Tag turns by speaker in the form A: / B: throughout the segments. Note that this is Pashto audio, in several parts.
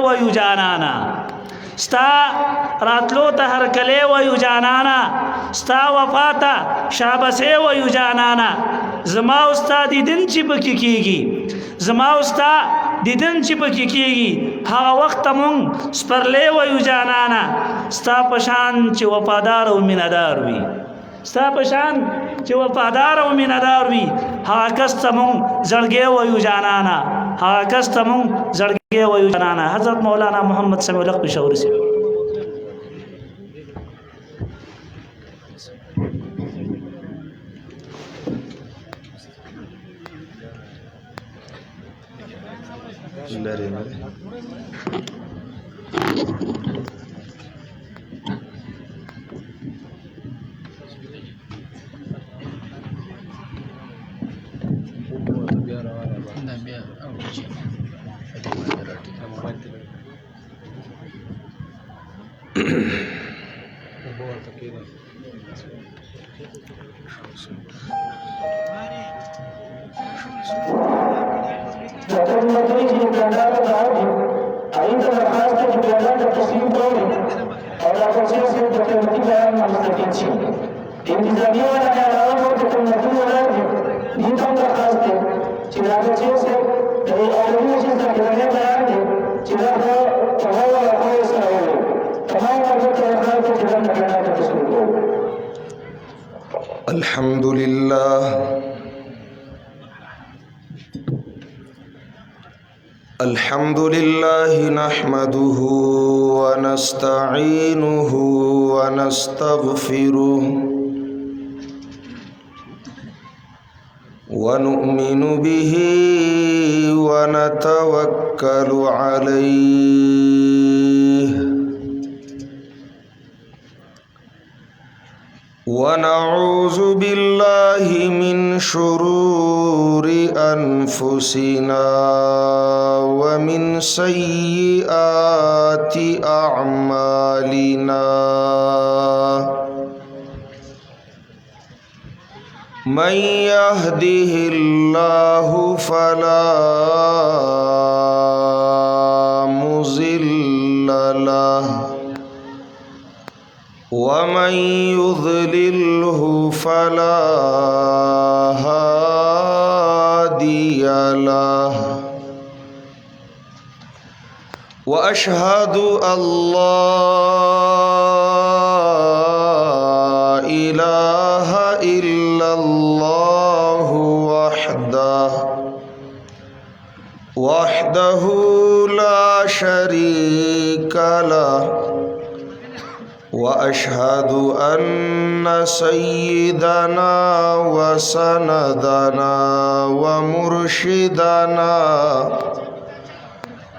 A: ويجانانا ستا راتلو ته هرکلی ويجانانا ستا وفاتا شابسه ويجانانا زما استا دیدن چې پکې کیږي زما استا دیدن چې پکې کیږي هغه وخت مونږ سپرلې ويجانانا ستا پشان چې وفادار او مینادار وي ستا پشان چې وفادار او مینادار وي هغه کس ته مونږ زړګې ويجانانا هغه کس ته مونږ زړګې ويجانانا حضرت مولانا محمد سمیع الحق پېښوري سے
B: الحمد لله نحمده ونستعينه ونستغفره ونؤمن به ونتوكل عليه ونعوذ بالله من شرور أنفسنا ومن سيئات أعمالنا من يهده الله فلا مضل له ومن يضلله فلا هادي له وأشهد أن لا إله إلا الله وحده لا شريك له وأشهد أن سيدنا وسندنا ومرشدنا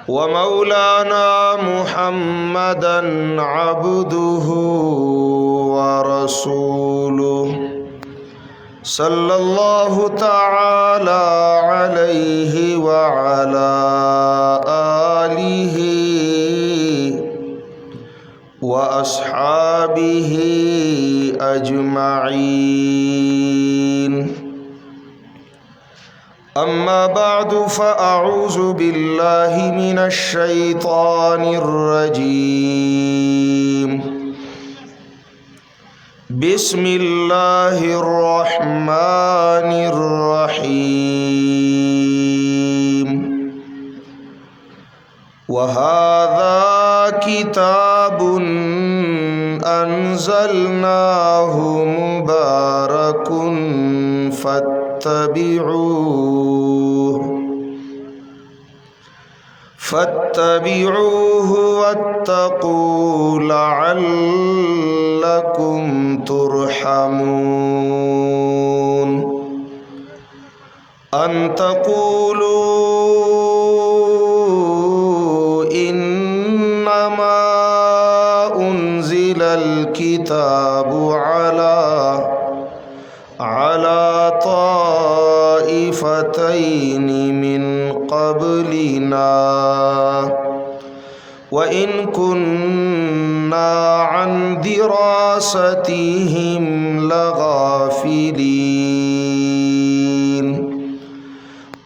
B: ومولانا محمدا عبده ورسوله صلى الله تعالى عليه وعلى آله وأصحابه أجمعين أما بعد فأعوذ بالله من الشيطان الرجيم بسم الله الرحمن الرحيم وهذا كتاب أنزلناه مبارك فاتبعوه واتقوا لعلكم ترحمون أن تقولوا إنما أنزل الكتاب على طائفتين من قبلنا وإن كنا عن دراستهم لغافلين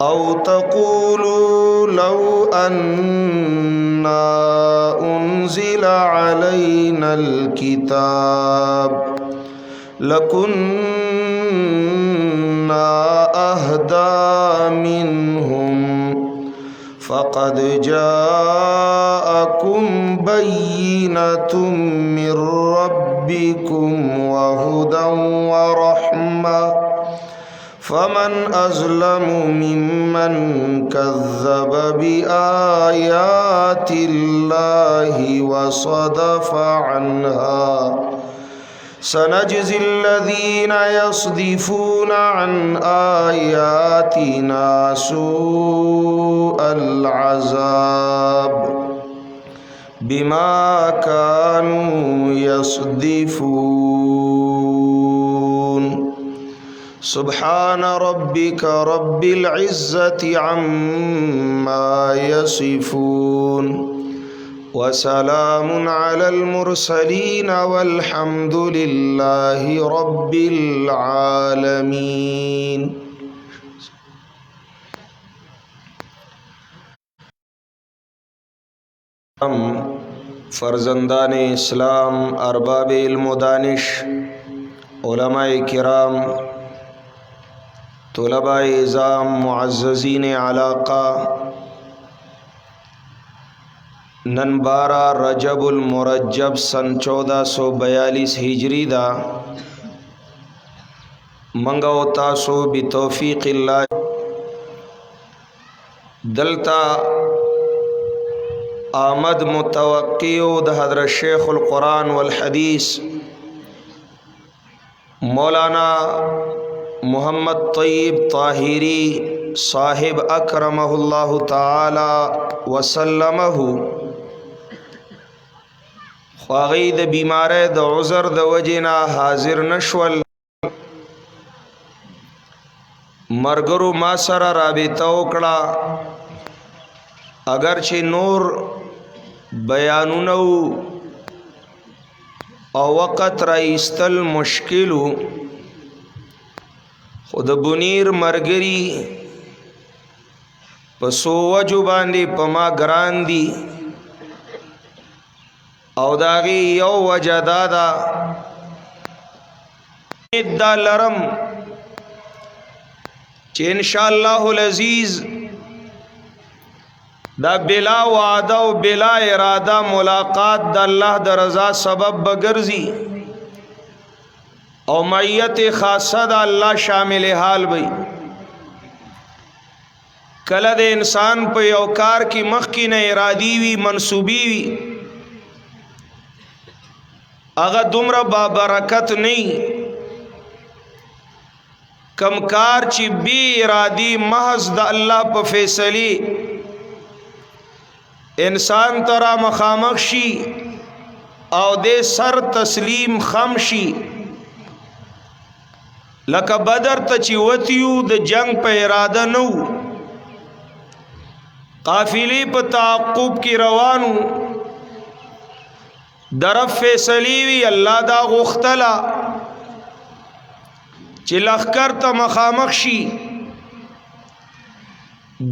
B: أو تقولوا لو أنا أنزل علينا الكتاب لكنا أهدى منهم فقد جاءكم بينة من ربكم وهدى ورحمة فمن أظلم ممن كذب بآيات الله وصدف عنها سنجزي الذين يصدفون عن آياتنا سوء العذاب بما كانوا يصدفون سبحان ربك رب العزة عما يصفون وسلام على المرسلين والحمد لله رب العالمين. فرزندان اسلام، ارباب علم و دانش، علماء کرام، طلباء اعزام، معززین علاقہ، نن 12 رجب المرجب سن 1442 ہجری دا منگو تاسو بتوفیق اللہ دلتا آمد متوقع دا حضرت شیخ القرآن والحدیث مولانا محمد طیب طاہری صاحب اکرمہ اللہ تعالی وسلمہ خواغی د بیمارے د عذر د وجنا حاضر نشول مرګرو ما سره رابطه وکړه اگر چې نور بیانونه او وقت را ایستل مشکلو خود بنیر مرګری پسو وجو باندې پما ګران دی او داغی یو وجه دادا دا لرم چې انشاءاللہ العزیز دا بلا وعده و بلا اراده ملاقات د الله د رضا سبب بګرځي او معیت خاصه د الله شامل حال وي. کله د انسان په یو کار کې مخکې نه ارادي وي منصوبي وي اغا دومره با برکت نہیں کم کار چی بی ارادی محض دا اللہ پا فیصلی انسان ترا مخامخ شی او دے سر تسلیم خم شی لکا بدر تا چی وطیو دا جنگ پا ارادہ نو قافلی پا تعقب کی روانو درف فیصلیوی اللہ دا غختلا چی لخکر تا مخامخ شی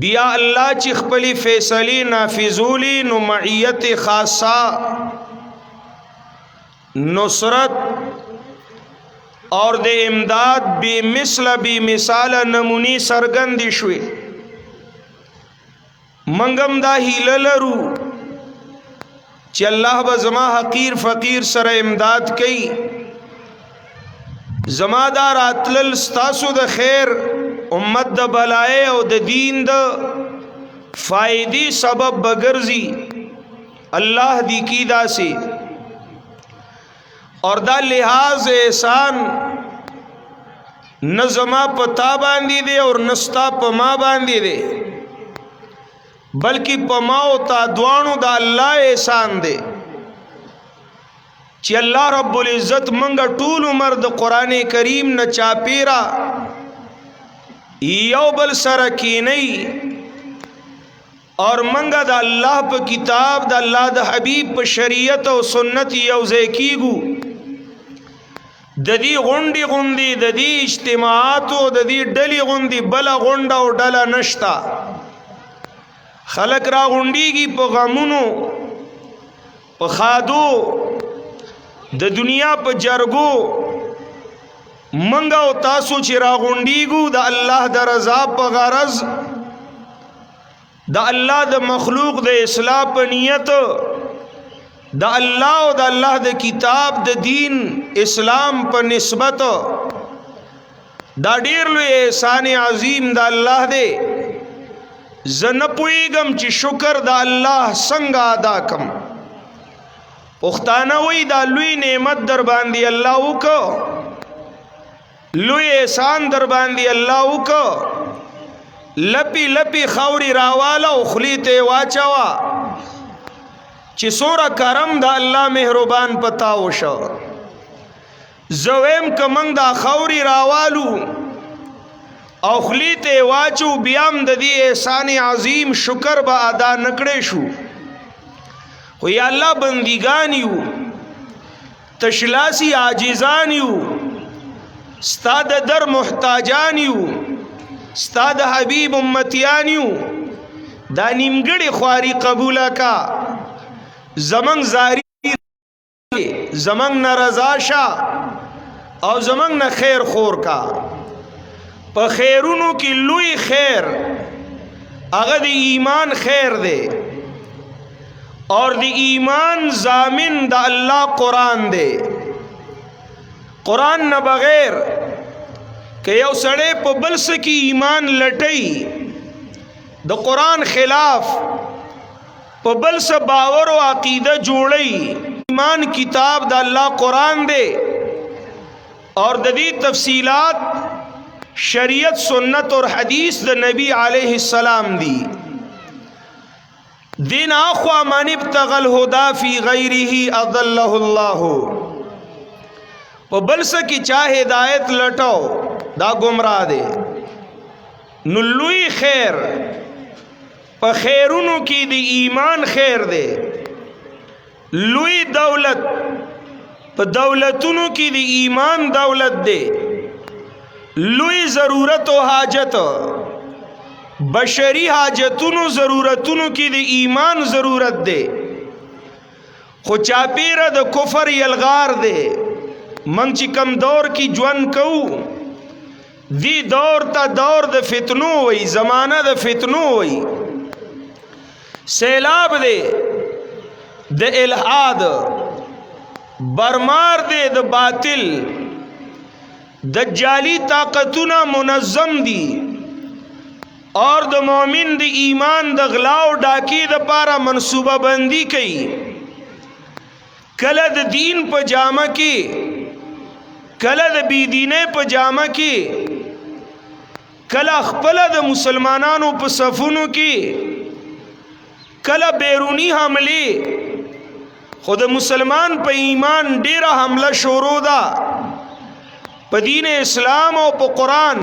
B: بیا اللہ چی خپلی فیصلی نافذولی نو معیت خاصا نصرت اور دے امداد بی مثل بی مثال نمونی سرگندی شوی منگم دا ہی للرو چی اللہ با زما حقیر فقیر سر امداد کئی زما دا راتلل ستاسو دا خیر امت دا بلائے او دا دین دا فائدی سبب بگرزی اللہ دی کی دا سے اور دا لحاظ احسان نظما پتا باندی دے اور نستا پما باندی دے بلکہ پماؤ تا دوانو دا اللہ احسان دے چی اللہ رب العزت منگا طول عمر دا قرآن کریم نا چاپیرا یو بل سرکی نئی اور منگا دا اللہ پا کتاب دا اللہ دا حبیب پا شریعت و سنت یوزے کیگو دا دی غنڈی غندی دا دی اجتماعاتو دا دی ڈلی غندی بلا غنڈا و ڈلا نشتا خلق را غنڈی کی پا غمونو په خادو د دنیا په جرګو منګه او تاسو چې راغونډیږو د الله د رضا په غرض د الله د مخلوق د اصلاح په نیت د الله او د الله د کتاب د دین اسلام په نسبت دا ډیر لوی احسان عظیم د الله دی زه نه پوهیږم چې شکر د الله څنګه ادا کم پښتانه وی دا لوی نعمت در باندې الله وکړو لوی احسان در باندې الله وکړو لپی لپی خوري راواله او خلی ته واچوا چې سوره کرم د الله مهربان پتا وشو زویم کمنګ دا خوري راوالو او خلی ته واچو بیام د دې احسان عظیم شکر به ادا نکړې شو خو یا الله بندگان یو تشلاسی عاجزان یو استاد در محتاجان یو استاد حبیب امتیان یو دا نیمګړي خواري قبول کا زمنګ زاری زمنګ نارضا شا او زمنګ نه خیر خور کا په خیرونو کې لوی خیر هغه د ایمان خیر دی اور دی ایمان ضامن د الله قرآن دی قرآن نه بغیر که یو سړی په بل څه کې ایمان لټي د قرآن خلاف په بل څه باور او عقیده جوړي ایمان کتاب د الله قرآن دی اور د دې تفصیلات شریعت سنت اور حدیث د نبی علیہ السلام دی دین اخوا من ابتغى الهدى في غیره اضله الله په بل څه کې چا هدایت لټاو دا گمراه دی نو لوی خیر په خیرونو کې د ایمان خیر دی لوی دولت په دولتونو کې د ایمان دولت دی لوی ضرورت او حاجت بشری حاجتونو ضرورتونو کې د ایمان ضرورت دی خو چاپیره د کفر یلغار دی من چې کم دور کی ژوند کوو دی دور تا دور د فتنو وی زمانہ د فتنو وی سیلاب دی د الحاد برمار دی د باطل دجالی طاقتونه منظم دی اور د مومن د ایمان د غلاو ډاکی د پاره منصوبه بندی کوي کله د دین په جامه کې کله د بی دینه په جامه کې کله خپل د مسلمانانو په صفونو کې کله بیرونی حمله خود مسلمان په ایمان ډیره حمله شروع ده په دین اسلام او په قرآن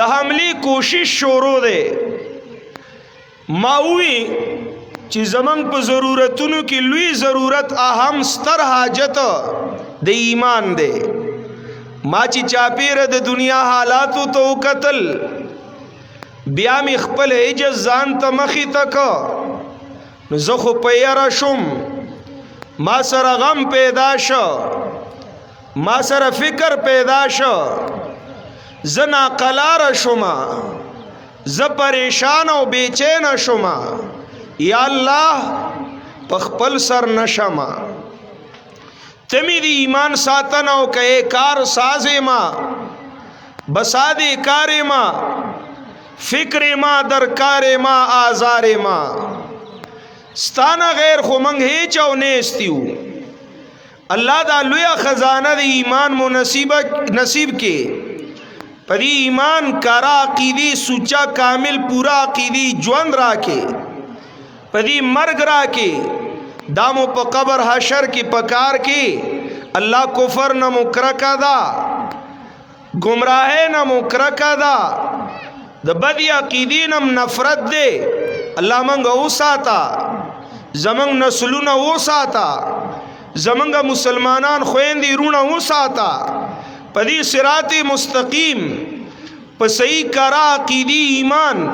B: د حمله کوشش شروع ده ماوی چې زمنګ په ضرورتونو کې لوی ضرورت اهم ستر حاجت د ایمان ده ما چې چاپیره د دنیا حالاتو تو قتل بیا می خپل عجز ځان ته مخې تک نو زه خو په یاره شم ما سره غم پیدا شو ما سره فکر پیدا شو زه ناقلار شوما زه پریشان او بیچین شوما یا الله په خپل سر نشما تمی دی ایمان ساتن او که کار سازے ما بساد کار ما فکر ما درکار ما آزار ما ستانا غیر خو منگ هیچ او نیستیو اللہ دا لویا خزانہ دی ایمان مو نصیب کے پری ایمان کارا عقیدی سوچا کامل پورا عقیدی جوند را کے پری مرگ را کے دامو پا قبر حشر کی پکار کی اللہ کفر نہ مکرکا دا گمراہ نہ مکرکا دا د بدی عقیدی نم نفرت دے اللہ منگا او ساتا زمنگ نسلونا او ساتا زمنگا مسلمانان خویندی رونا او ساتا پدی صراط مستقیم پا صحیح کرا عقیدی ایمان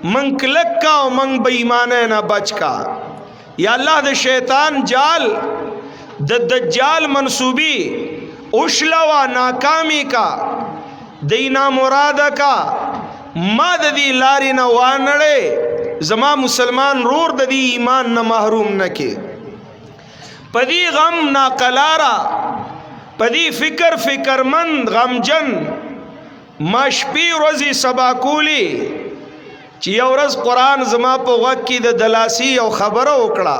B: منگ کلک کا و منگ بے ایمانے نہ بچ کا یا الله د شیطان جال د دجال منصوبی اوشلوا ناکامی کا دینا مراد کا ما د دی لاری نه وانړې زما مسلمان رور د دی ایمان نه محروم نکې پدی غم ناقلارا پدی فکرمند غمجن ما شپی ورځې سبا کولی چې یو ورځ قرآن زما په غوږ کې د دلاسی او خبره وکړه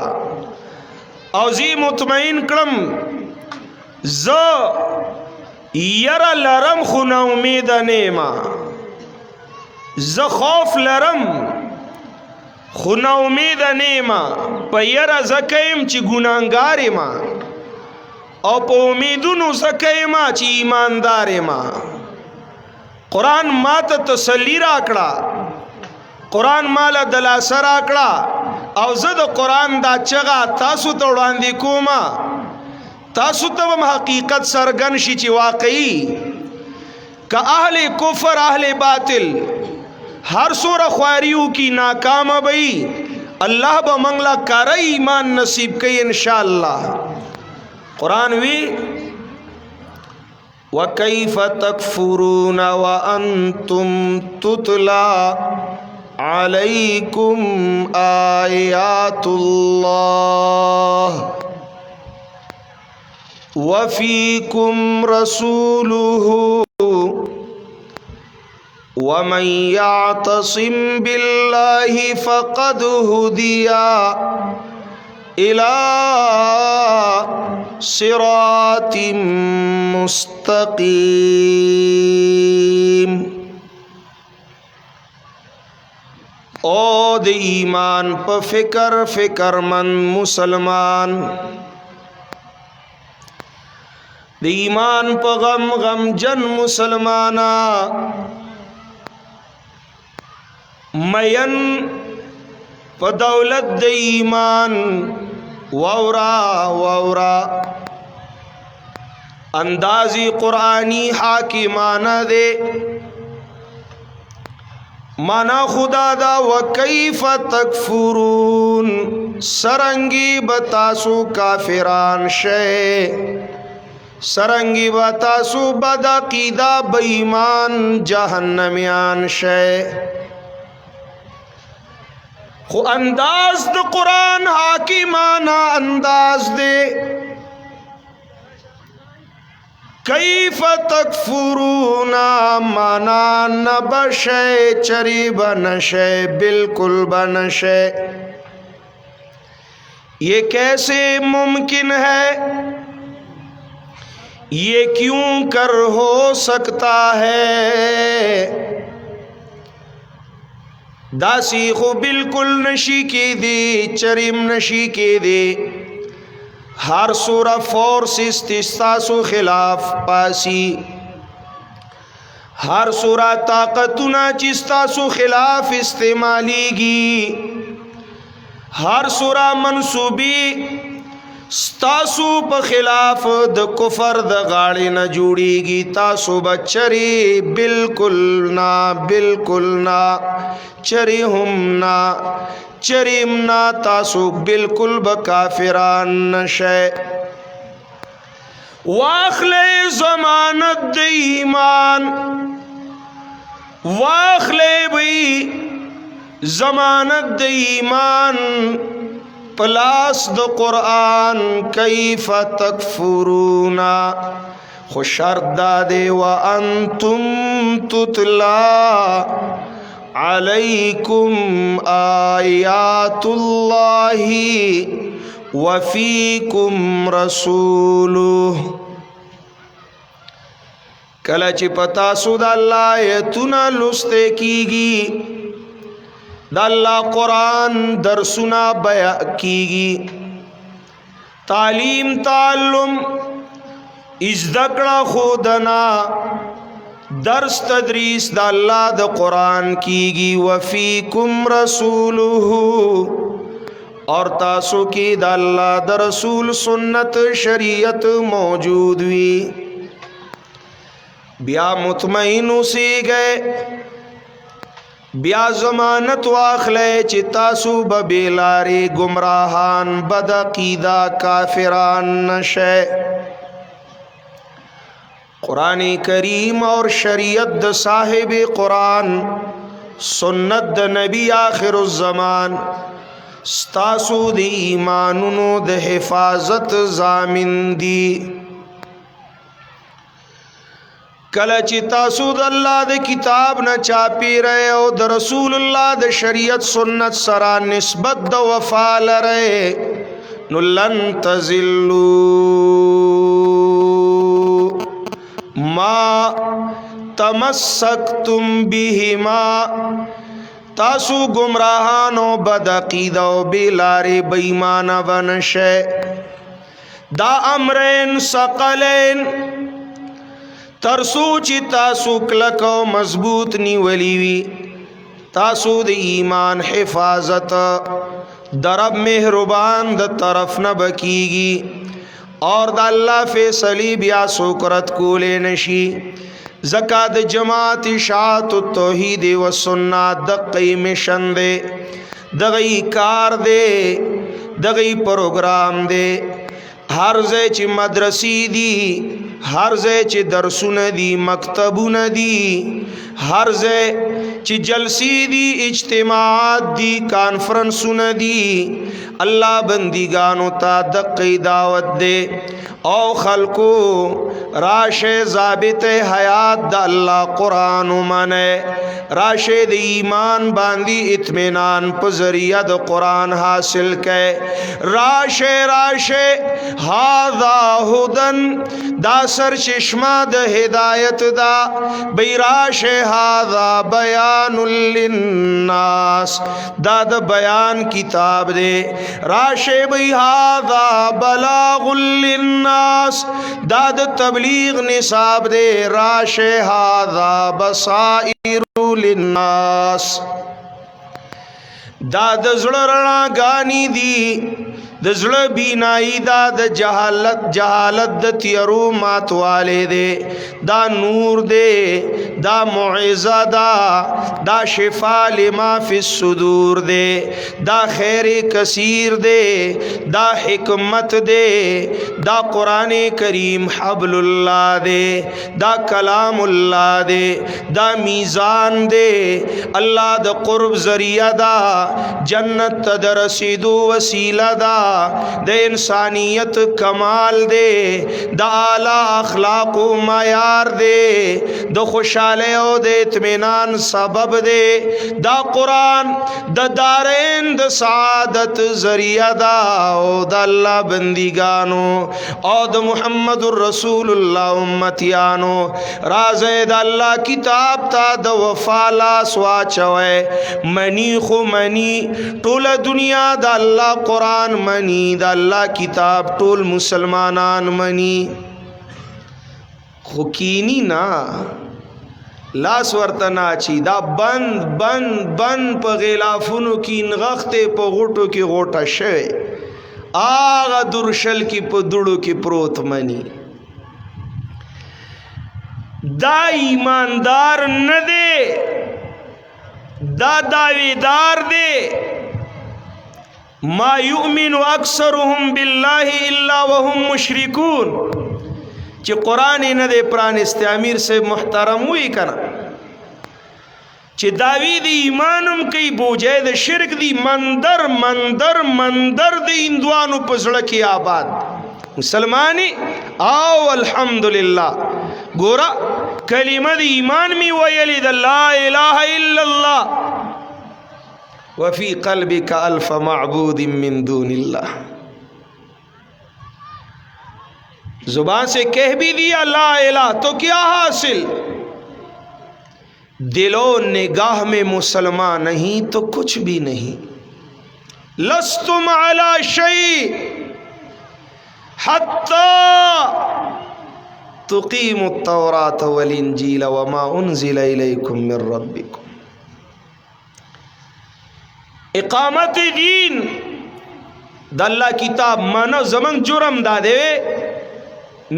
B: او زی مطمئن کړم ز یرا لرم خو نا امید نیما ز خوف لرم خو نا امید نیما په یرا زکیم چې ګناهګار ما او په امیدونو زکیما چې ایماندار ما قرآن ما ته تسلی راکړه قرآن مالا دلاسه راکړه او زه د قرآن دا چغه تاسو ته وړاندې کومه تاسو ته هم حقیقت سرګن شي چې واقعي که اهل کفر اهل باطل هر سوره خواریو کی ناکام بئی الله به منگلا کار ایمان نصیب کئی انشاءاللہ قرآن وی وَكَيْفَ تَكْفُرُونَ وَأَنْتُمْ تُتْلَى عَلَيْكُمْ آيَاتُ اللَّهِ وَفِيكُمْ رَسُولُهُ وَمَنْ يَعْتَصِمْ بِاللَّهِ فَقَدْ هُدِيَ إِلَى صراط مستقیم. او د ایمان په فکرمند مسلمان د ایمان په غم جن مسلمانا مین په دولت د ایمان وورا اندازی قرآنی حاکمانہ دے مانا خدا دا وکیف تکفرون سرنگی بتاسو کافران شے سرنگی بتاسو بدعقیدہ بایمان جہنمیان شے خو انداز د قرآن حاکمانہ انداز دے کیف تکفرون مانا نبشے چری بنشے بالکل بنشے یہ کیسے ممکن ہے یہ کیوں کر ہو سکتا ہے داسی خو بالکل نشی کی دی چریم نشی کی دی ہر سورہ فورس استستاسو خلاف پاسی ہر سورہ طاقتنا چستاسو خلاف استعمالی گی ہر سورہ منصوبی ستاسو په خلاف د کفر د غاړې نه جوړیږي تاسو بچری بالکل نا چری هم نا چریم نا تاسو بالکل بکافران نشے واخلے ضمانت د ایمان واخلے بی ضمانت د ایمان پلاس د قرآن کیف تکفرون خو شرط دادے وانتم تتلا علیکم آیات اللہ وفیکم رسولہ کله چې پتا سو د الله ایتونه لسته کیږي د الله قرآن درسونه بیان کیږي تعلیم تعلم ازدکړه خودنا درس تدریس د الله د قرآن کیږي وفیکم رسوله اور تاسو کی د الله د رسول سنت شریعت موجود وی بیا مطمئن سی گئے بیا ضمانت واخلے چی تاسو ببیلاری گمراہان بد عقیدہ کافران نشے. قرآن کریم اور شریعت د صاحب قرآن سنت د نبی آخر الزمان ستاسو د ایمانونو د حفاظت ضامن دی. کله چې تاسو د الله د کتاب نه چاپی رہے او د رسول الله د شریعت سنت سره نسبت د وفا لرئ نو لن تزلوا ما تمسکتم بهما. تاسو گمراهانو بد عقیده او بیلاری بېمانه بنشه. دا امرین ثقلین ترسو چی تاسو کلک و مضبوط نیولی وی. تاسو د ایمان حفاظت درب مہربان د طرف نہ بکیگی اور د اللہ فیصلی بیا سوکرت کولے نشی. زکات جماعت اشاعت التوحید و سنت دقی مشن دے دغی کار دے دغی پروگرام دے. ہر زے چی مدرسی دی ہر زے چی درسون دی مکتبون دی ہر زے چی جلسی دی اجتماعات دی کانفرنسون دی اللہ بندگانو تا دقی دعوت دے. او خلقو راش ضابط حیات دا اللہ قرآن مانے راش د ایمان باندی اطمینان پذریہ دا قرآن حاصل کے. راش ہاذا ہدن دا سر چشمہ دا ہدایت دا بی. راش ہاذا بیان للناس دا دا بیان کتاب دے. راش بی ہاذا بلاغ للناس دا دا تبلیغ نصاب دے. راش ہاذا بصائر للناس دا د زړه رڼا گانی دی. د زړه بینائی دا د جہالت د تیرو ماتوالے دے. دا نور دے دا معزہ دا شفا لما فی الصدور دے. دا خیر کثیر دے دا حکمت دے. دا قرآن کریم حبل اللہ دے دا کلام اللہ دے. دا میزان دے اللہ دا قرب ذریعہ دا جنت تا رسیدو وسیلہ دا د انسانیت کمال دے. دا اعلی اخلاق و معیار دے. د خوشحالی او د اطمینان سبب دے. دا قرآن د دارین د سعادت ذریعہ دا او د اللہ بندگانو او د محمد الرسول اللہ امتیانو راز د اللہ کتاب تا د وفا لاس واچوے. منی خو منی ټول دنیا د اللہ قرآن منی دا اللہ کتاب ټول مسلمانان منی. خو کینی نا لاس ورتنا چی دا بند بند بند پا غلافونو کی نغختے پا غوٹو کی غوٹا شوے. آغا درشل کی پا دڑو کی پروت منی. دا ایماندار ندے دا دعویدار دے. ما یؤمن اکثرهم باللہ الا وهم مشرکون. چی قرآن ندے پرانست امیر سے محترم ہوئی کنا چی داوی دی ایمانم کئی بوجہ دی شرک دی مندر مندر مندر دی اندوانو پزڑکی آباد مسلمانی آو الحمدللہ. گورا کلمہ دی ایمان می ویلی دا لا الہ الا اللہ وفی قلبک الف معبود من دون اللہ. زبان سے کہہ بھی دیا لا الہ تو کیا حاصل. دل و نگاہ میں مسلمان نہیں تو کچھ بھی نہیں. لستم علی شیء حتی تقیموا التوراۃ والانجیل وما انزل الیکم من ربکم. اقامت دین دا اللہ کتاب مانو زمان جرم دا دے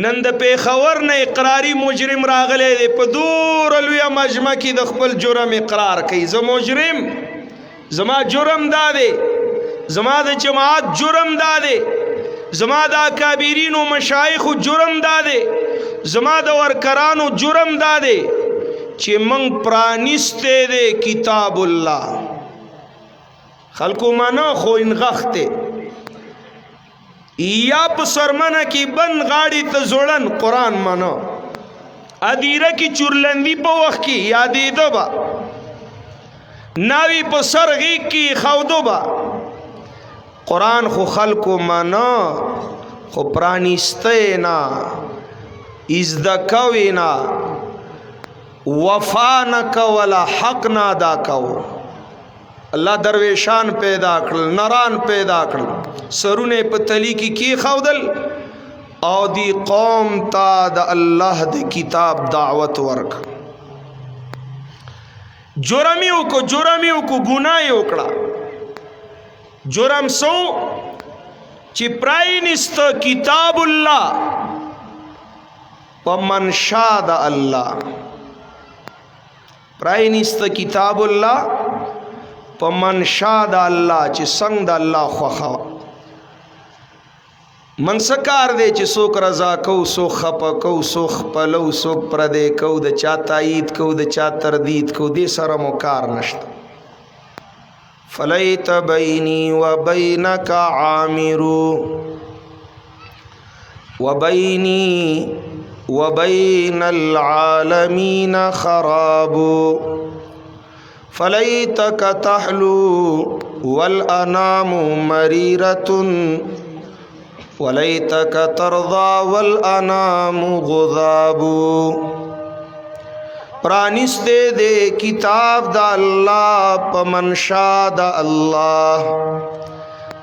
B: نن د پیښور نه اقراری مجرم راغلی دی په دوره لویه مجمع کې د خپل جرم اقرار کوي. زه مجرم، زما جرم دا دی، زما د جماعت جرم دا دی، زما د اکابرینو مشایخو جرم دا دی، زما د ورکرانو جرم دا دی چې موږ پرانیستی دی کتاب الله. خلکو مانا خو انغخته یا په سرمنه کې بند غاړي ته زوړن قرآن مانا ادیره کې چورلندی په وخت کې یادېده با ناوی په سر غیږ کې خودو با. قرآن خو خلکو مانا خو پرانیسته نه، ازده کوي نه، وفا نه کوله، حق نه ادا کو. الله درویشان پیدا کړل، نران پیدا کړل، سرونه په تلی کې کی خودل او دی قوم ته د الله د کتاب دعوت ورک. جرمیو کو ګناه وکړه. جرم سو چې پراینست کتاب الله په منشا د الله، پراینست کتاب الله په منشا د الله چې څنګه د الله خوښه. من سکار دی چې څوک رضا کو، څوک خپه کو، څوک خپلو، څوک پردې کو، د چا تایید کو، د چا تردید کو، دې سره مو کار نشته. فلیت بینی و بینک عامرو و بینی و بین العالمین خرابو فلیتک تحلو والانام مریرۃ ولیتک ترضى والانام غضاب. پرانستے دے کتاب دا اللہ پا منشا دا اللہ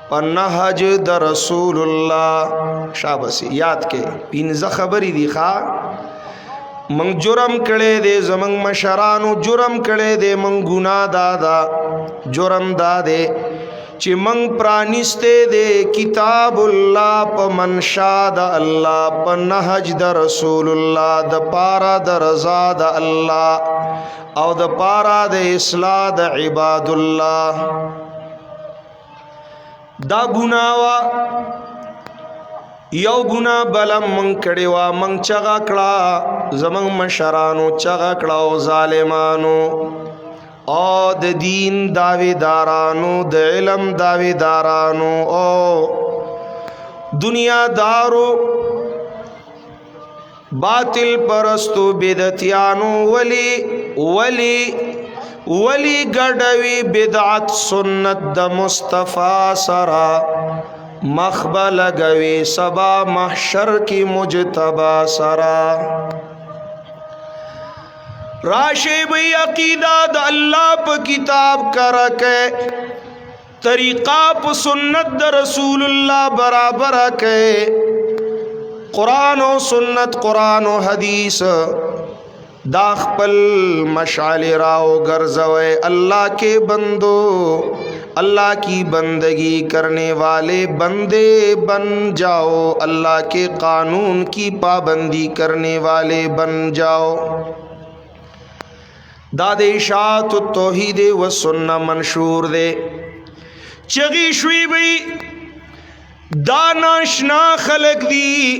B: پا نہج دا رسول اللہ. شاباسی یاد کے پینزہ خبری دی خواہ منگ جرم کڑے دے، زمنگ مشرانو جرم کڑے دے، منگ گناہ دادا جرم دادے چی منگ پرانستے دے کتاب اللہ پا منشا دا اللہ پا نہج دا رسول اللہ دا پارا دا رضا دا اللہ او دا پارا دا اصلاح دا عباد اللہ. دا گناوا یو گناہ بلم منگ کڑی وا، منگ چغا کڑا زمنگ مشرانو چغا کڑا او ظالمانو او د دین داوی دارانو، د علم داوی دارانو او دنیا دارو باطل پرستو بدعتیانو ولی گڑوی بدعت سنت د مصطفیٰ سرا مخبل گوی سبا محشر کی مجتبا سرا. راشے بھئی عقیدہ دا اللہ پا کتاب کرکے، طریقہ پا سنت دا رسول اللہ برابر کے، قرآن و سنت قرآن و حدیث دا خپل مشعل راو گرزوے. اللہ کے بندو، اللہ کی بندگی کرنے والے بندے بن جاؤ، اللہ کے قانون کی پابندی کرنے والے بن جاؤ. داد اشاعت التوحید و سنہ منشور دے چگی شوی بی داناشنا خلق دی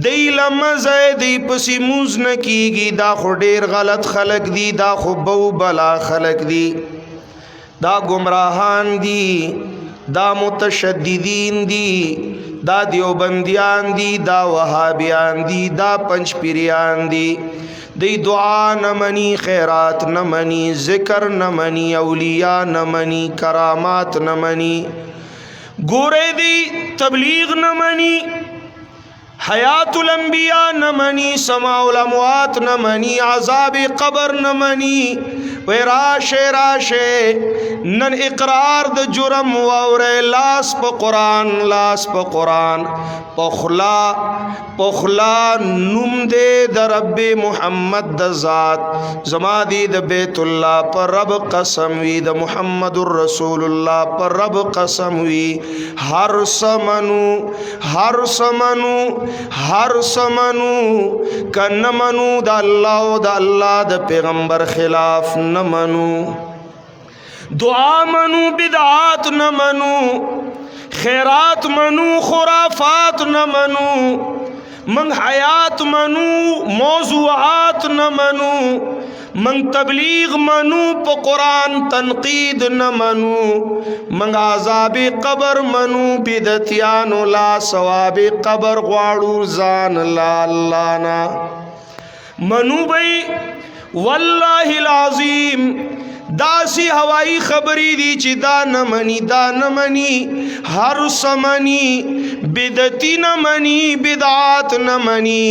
B: دی لمزے دی پسی موز نکیگی، دا خو ډیر غلط خلق دی، دا خو بو بلا خلق دی، دا گمراہان دی، دا متشددین دی، دا دیوبندیان دی، دا وہابیان دی، دا پنچ پیریان دی. دی دعا نمانی، خیرات نمانی، ذکر نمانی، اولیاء نمانی، کرامات نمانی، گورے دی تبلیغ نمانی، حیات الانبیاء نمانی، سماع الاموات نمانی، عذاب قبر نمانی، वे राशे राशे नन इकरार द जुरम वावरे लास प कुरान लास प कुरान पखला पखला नुम दे द रब मुहम्मद द ज़ात ज़मादी द बैतुल्लाह पर रब कसम वी द मुहम्मदुर रसूलुल्लाह पर रब कसम वी हर समनु का न मनु द अल्लाह द पैगंबर खिलाफ न मनु दुआ मनु बिदआत न मनु खैरात मनु खुराफात न मनु मंग हयात मनु मौज़ूआत न मनु मंग तबलीग मनु प कुरान तनकीद न मनु मंग आज़ाब कबर मनु बिदतियानो ला सवाब कबर ग्वाड़ू जान ला लाना मनु भाई वल्लाहिल आज़ीम दासी हवाई खबरी दी ची दा न मनी हर समनी बिदती न मनी बिदात न मनी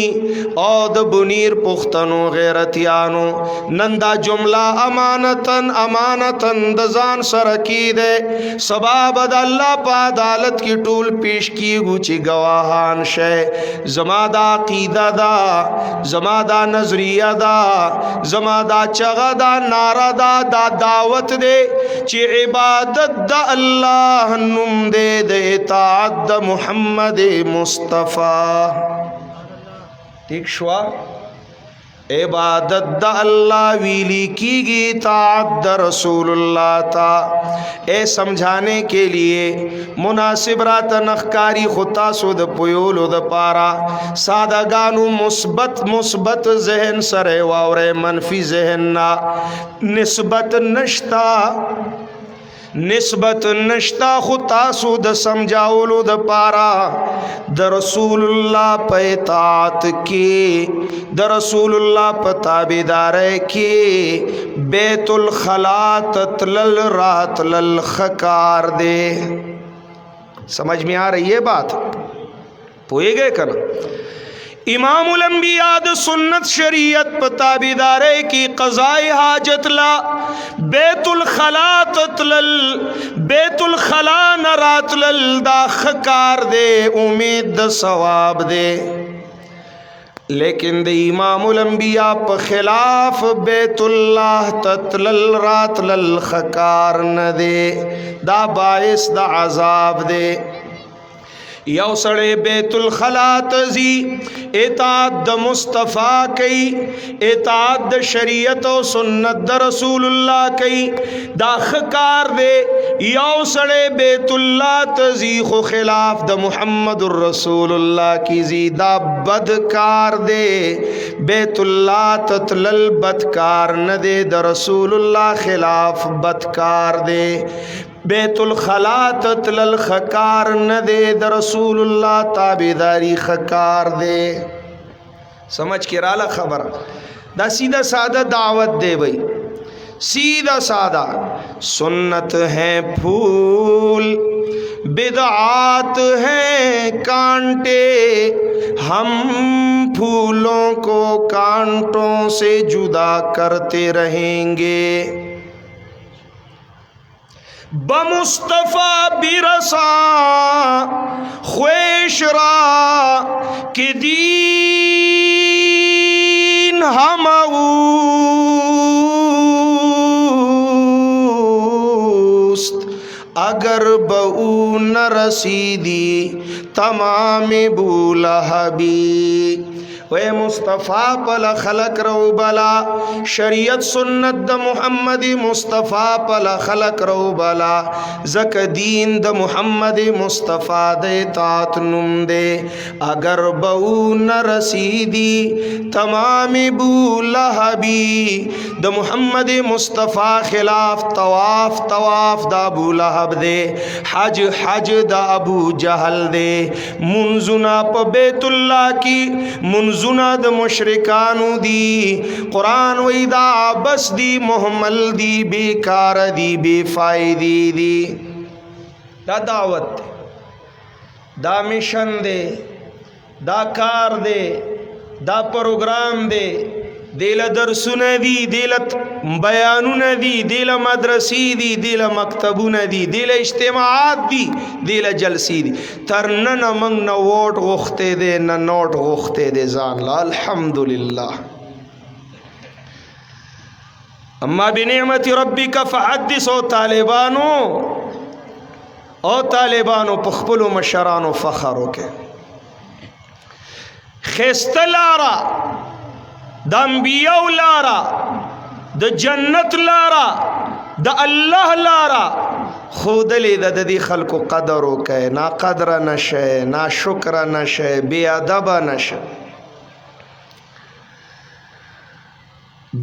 B: औद बुनीर पुख्तनो गैरतियानो नंदा जुमला अमानतन दजान सरकी दे सबाबद अल्लाह पा अदालत की टूल पेश की गुची गवाहान शे जमादा कीदा दा जमादा नजरिया दा जमादा चगदा नारा दा दावत दे ची इबादत द अल्लाह नुम दे दे इताअत द मुहम्मद मुस्तफ़ा ठीक शुआ इबादत द अल्लाह वीली कीगी इताअत द रसूलुल्लाह ता ए समझाने के लिए मुनासिब रात नखकारी खुता सुद पुयोल उद पारा सादा गानु मुस्बत जहन सरे वावरे मनफी जहन ना निस्बत नश्ता खुता सुद समझाउल द पारा द रसूलुल्लाह पैतात के द रसूलुल्लाह पताबेदार के बैतुल खला ततलल रात लल खकार दे। समझ में आ रही है बात? पोए गए कना इमामुल अंबिया द सुन्नत शरीयत पताबेदारे की क़ज़ाए हाजत ला बैतुल खला ततलल बैतुल खला न रातलल दा खकार दे उम्मीद द सवाब दे लेकिन द इमामुल अंबिया प खिलाफ बैतुल्लाह ततलल रातलल खकार न दे दा बाइस द अजाब दे। यौ सड़े बैतुल खला तजी इताअत द मुस्तफ़ा कई इताअत द शरीयत व सुन्नत द रसूलुल्लाह कई दाखकार दे यौ सड़े बैतुल्लाह तजी खो खिलाफ द मुहम्मदुर रसूलुल्लाह की जी दा बदकार दे बैतुल्लाह ततलल बदकार न दे द रसूलुल्लाह खिलाफ बदकार दे बैतुल खला ततलल खकार न दे द रसूलुल्लाह ताबेदारी खकार दे। समझ के राला खबर दा सीधा सादा दावत दे भाई सीधा सादा सुन्नत है फूल बिदआत है कांटे हम फूलों को कांटों से जुदा करते रहेंगे बमुस्तफ़ा बिरसा ख्वेशरा के दीन हम अगर बऊ न रसीदी तमाम बूलहबी वे मुस्तफ़ा पल खलक रो बला शरीयत सुन्नत द मुहम्मदी मुस्तफ़ा पल खलक रो बला जक दीन द मुहम्मदी मुस्तफ़ा दे तात नुम दे अगर बऊ न रसीदी तमाम बूलहबी द मुहम्मदी मुस्तफ़ा खिलाफ तवाफ तवाफ द अबू लहब दे हज हज द अबू जहल दे मुनजुना प बैतुल्लाह की मुनजुना द मुशरिकानु दी कुरान वईदा बस दी मोहम्मल दी बेकार दी बेफायदी दी दा दावत दा मिशन दे दा कार दे दा प्रोग्राम दे دیل درسونه دي، دیل بیانونه دي، دیل مدرسې دي، دیل مکتبونه دي، دیل اجتماعات دي، دیل جلسې دي. تر نن موږ نه ووټ غوښتی دی نه نوټ غوښتی دی ځان له. الحمدلله. اما بنعمت ربک فحدث. او طالبانو په خپلو مشرانو فخر وکړئ. ښایسته لاره د انبیاو لاره، د جنت لاره، د الله لاره ښودلې ده. د دې خلکو قدر وکړئ. ناقدره نشئ، ناشکره نشئ، بې ادبه نشئ.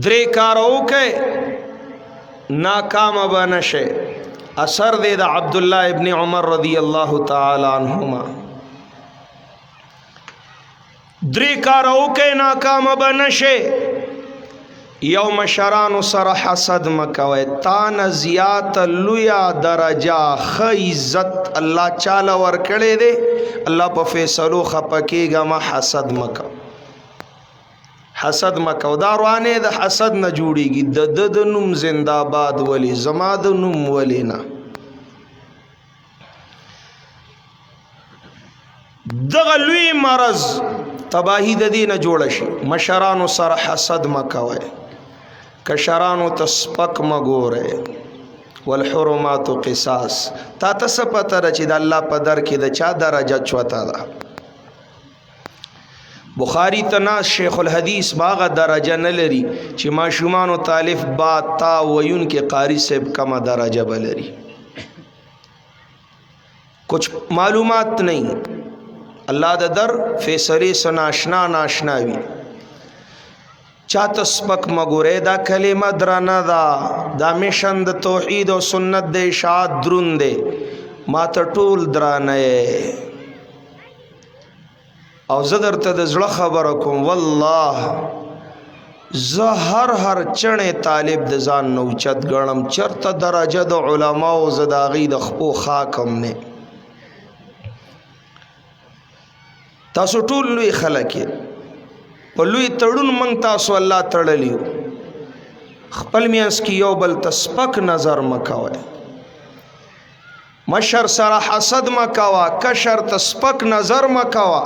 B: درې کاره وکړئ ناکامه به نشئ. اثر دی د عبدالله ابن عمر رضی الله تعالی عنهما. درې کاره وکړئ ناکامه به نشئ. یو مشرانو سره حسد مکوئ. تا نه زیاته لویه درجه ښه عزت الله چاله ورکړی دی. الله په فیصلو خفه کېږه مه حسد مکو. حسد مکو. دا روانې د حسد نه جوړیږي. د نوم زنده‌باد ولی، زما د نوم ولی نه. دغه لوی مرض تباهی د دې نه جوړه شي. مشرانو سره حسد مکوئ. کشرانو ته سپک مه ګورئ. والحرمات قصاص. تا ته څه پته ده چې د الله په در کې د چا درجه چوته ده؟ بخاری تناس شیخ الحدیث باغه درجه نه لري چې ماشومانو تالیف با تا ویون کې قاری صاحب کما درجه بلري. کچھ معلومات نہیں. اللہ دا در فیصلے سے ناشنا ناشناوی. چاہتا سپک مگورے دا کلمہ درانہ دا مشن دا توحید و سنت دے اشاعت درون دے ما تا ټول درانه. او زدر تا دا زړه خبره کوم والله زه هر چڼې طالب د ځان نه اوچت ګڼم. چرته درجه د علماو زه د هغې د خپو خاکم نه. تاسو ټول لوی خلک یې. په لوی تړون موږ تاسو الله تړلی و. خپل میانس کې یو بل ته سپک نظر مه کوئ. مشر سره حسد مه کوه، کشر ته سپک نظر مه کوه.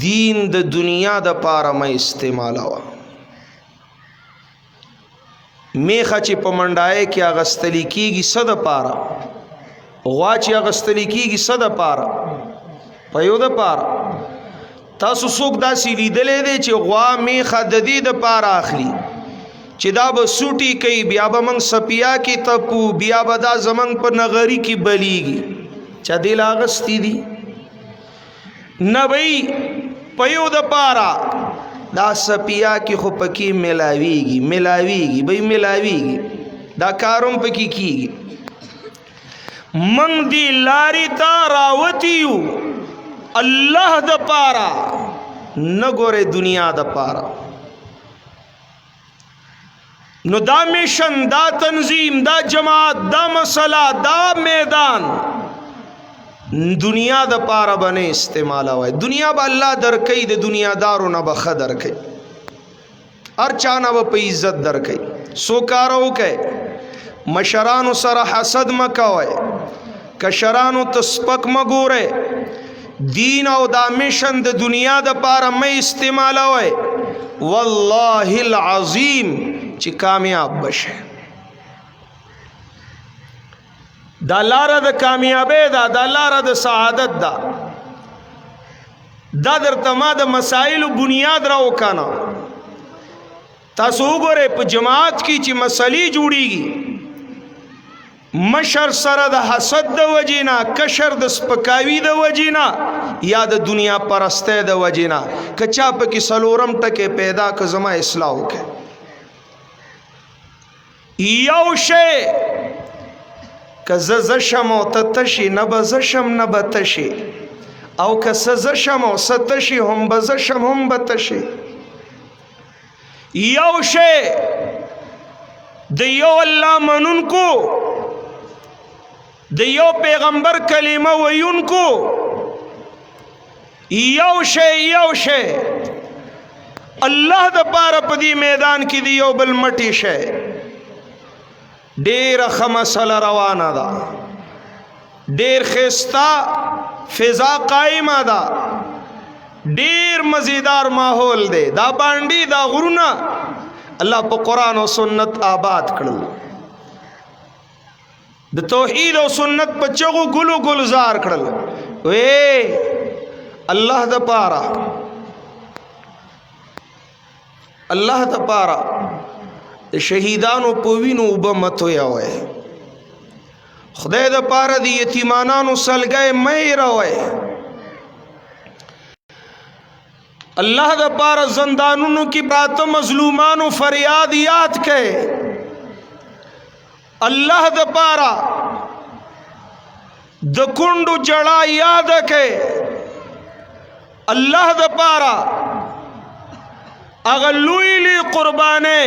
B: دین د دنیا د پاره مه استعمالوه. میخه چې په منډای کې اغستلی کېږي څه دپاره؟ غوا چې اغستلی کېږي څه دپاره؟ په یو دپاره. تاسو څوک داسې لیدلی دی چې غوا میخه د دې دپاره اخلي چې دا به سوټي کوي، بیا به موږ سپیا کې تپو، بیا به دا زموږ په نغري کې بلیږي. چا دې له اغستې دي؟ نه بی په یو دپاره. دا سپیا کې خو پکې ملاویږي بی ملاویږي. دا کاروم پکې کیږي. موږ دې لارې ته راوتي یو الله دپاره، نه ګورې دنیا دپاره. نو دا میشن، دا تنظیم، دا جماعت، دا مسئلہ، دا میدان دنیا د پاره باندې استعمالوي. دنیا به الله درکې، د دنیادارو نه به ښه درکې، هر چا نه به په عزت درکې. سو کار وکئ. مشرانو سره حسد مه کوئ، کشرانو ته سپک مه ګورئ. دین او دا میشن د دنیا د پاره مه استعمالوئ. والله العظیم چې کامیاب بشه. دا لاره د کامیابی ده، دا لاره د سعادت ده. دا درته ما د مسائلو بنیاد را وکانا. تاسو وګورئ په جماعت کې چې مسلې جوړیږي، مشر سره د حسد د وجینا، کشر د سپکاوي د وجینا، یا د دنیا پرستی د وجینا، که چا پکې څلورم ټکی پیدا که زما اصلاح وکړي. یو شی که زه شم او ته تشي، نه به زه شم نه به تشي. او که زه شم او څه تشي، هم به زه شم هم به تشي. یو شی د یو الله منونکو، د یو پیغمبر کلمه ویونکو، یو شی अल्लाह द पार पदी मैदान की दी बल मटी शे ढेर खमसल रवाना दा ढेर खिस्ता फिजा कायमा दा ढेर मजेदार माहौल दे दा बांडी दा गुरुना अल्लाह पे कुरान और सुन्नत आबाद कर द तौहीद और सुन्नत पे चगो गुलो गुलजार कर वे अल्लाह द पारा अल्लाह द पारा शहीदानो पवीनो उब मत होया हुए खुदा द पारा दी यतीमानानो सल गए मई रोए अल्लाह द पारा जंदानुनो की बात मजलूमानो फरियाद याद के अल्लाह द पारा द कुंडु जड़ा याद के अल्लाह द पारा अगर लुईली कुर्बाने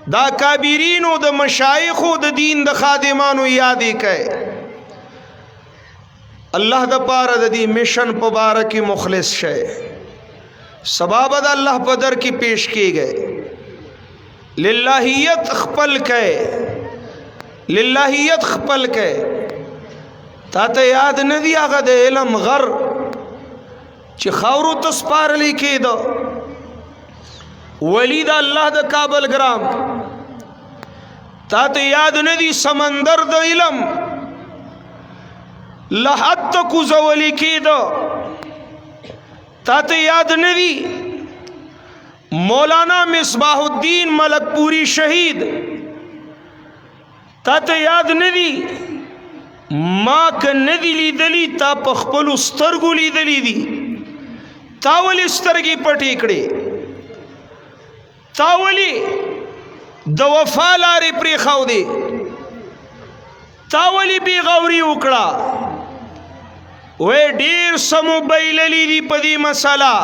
B: दा काबिरीनो द मशाइखो द दीन द खादिमानो यादी के अल्लाह द पारा द दी मिशन मुबारक मुखलिस शे सबाबद अल्लाह पदर की पेश की गए लिल्लाहियत खपल के लिल्लाहियत खपल के ताते याद न दिया गद इलम गर च खौरु तस्पार लिखी दो वलीद अल्लाह द काबल ग्राम ताते याद न दी समंदर द इलम लहत तक उजवली की दो ताते याद न दी मौलाना मिसबाहुद्दीन मलकपुरी शहीद ताते याद न दी माँ क नदी ली दली ता पखपलु स्तरगु ली दली दी तावली स्तरगी पटीकड़े तावली द वफा लारी प्री खाव दे तावली बेगौरी उकड़ा वे ढेर समू बैलली दी पदी मसाला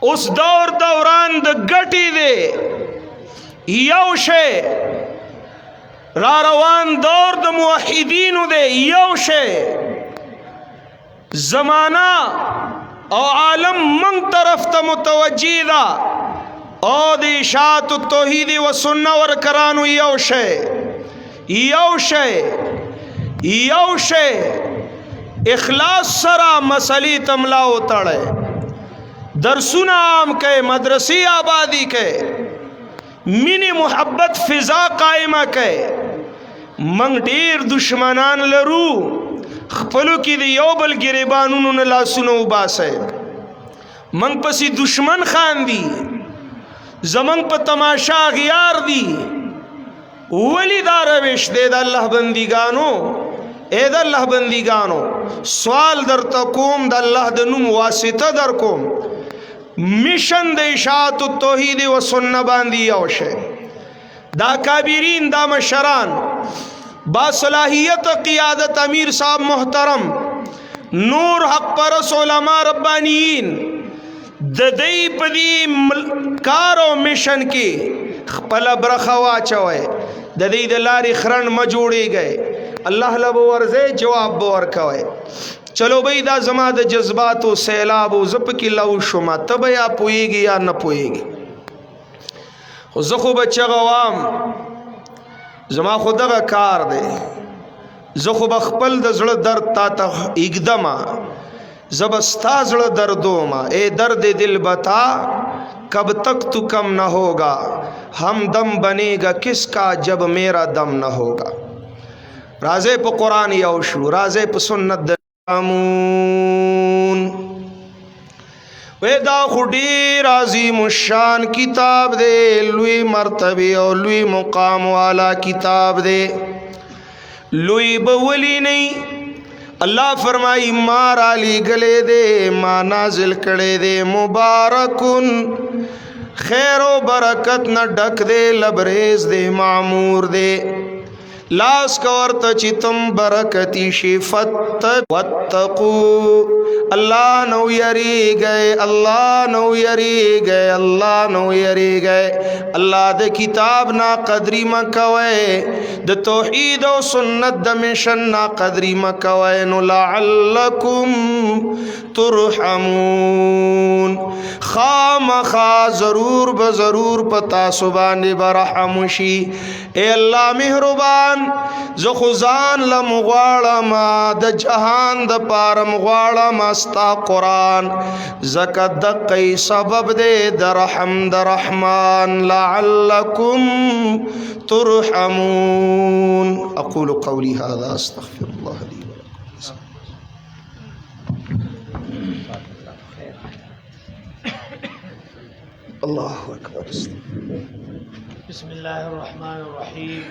B: उस दौर दौरान द गटी दे यौशे रारवान दौर द मुवहिदीन दे यौशे जमाना और आलम मंग तरफ त मुतवज्जीदा और दिशात तौहीद व सुन्ना वर करानु यौशे यौशे यौशे इखलास सरा मसली तमला उतड़े दरसुना आम के मदरसी आबादी के मिनी मोहब्बत फिजा कायमा के मंग ढेर दुश्मनान लरू खपलू की दियोबल गिरेबानुन ला सुनो उबास है मंग पसी दुश्मन खान दी जमंग पर तमाशा अगियार दी वलीदार विश दे अल्लाह बंदी गानो एद अल्लाह बंदी गानो सवाल दर तकोम द अल्लाह दनुम वासिता दर कोम मिशन द इशात तौहीद व सुन्ना बांदी औशे दा काबिरीन दा मशरान बासलाहियत क़ियादत अमीर साहब मोहतरम नूर हक परस उलमा रब्बानीन ददई पदी कारो मिशन की खपला ब्रखवा चवे ददई दलारी खरण मजोड़ी गए अल्लाह लब वर्जे जवाब बोर कवे चलो भाई दा जमा द जज्बात व सैलाब व जप की लव शुमा तब या पोएगी या न पोएगी जखो बच्चा गवाम जमा खुदा का कार दे जखो बखपल द जड़ दर्द ता एकदमा जबस्ता जड़ दर्दो मा ए दर्द दिल बता कब तक तू कम न होगा हम दम बनेगा किसका जब मेरा दम न होगा राजे प कुरान यौशु राजे प सुन्नत दामून वेदा खुडी राजी मुशान किताब दे लुई मर्तबे और लुई मुकाम वाला किताब दे लुई बवली नहीं अल्लाह फरमाई मारा ली गले दे माँ नाजिल कड़े दे मुबारकुन खैरो बरकत न ढक दे लबरेज दे मामूर दे लास कवर्त चितम बरकती शिफत वत्तकू अल्लाह नौ यरी गए, अल्लाह नौ यरी गए, अल्लाह नौ यरी गए। अल्लाह दे किताब ना कदरी मकवे, द तौहीद और सुन्नत द मिशन ना कदरी मकवे। नु लअल्लकुम तुरहमून, खामखा जरूर ब जरूर पता सुबान बरहमुशी। ए अल्लाह मेहरबान जो खुजान लमगवाड़मा द जहान द पारम गवाड़मा स्ता कुरान ज़कत द कई सबब दे दरहम दरहमान लअल्लकुम तुरहमून। अक़ूलु क़ौली हाज़ा अस्तग़फ़िरुल्लाह ली व लकुम। अल्लाहु अकबर।
A: बिस्मिल्लाहिर्रहमानिर्रहीम।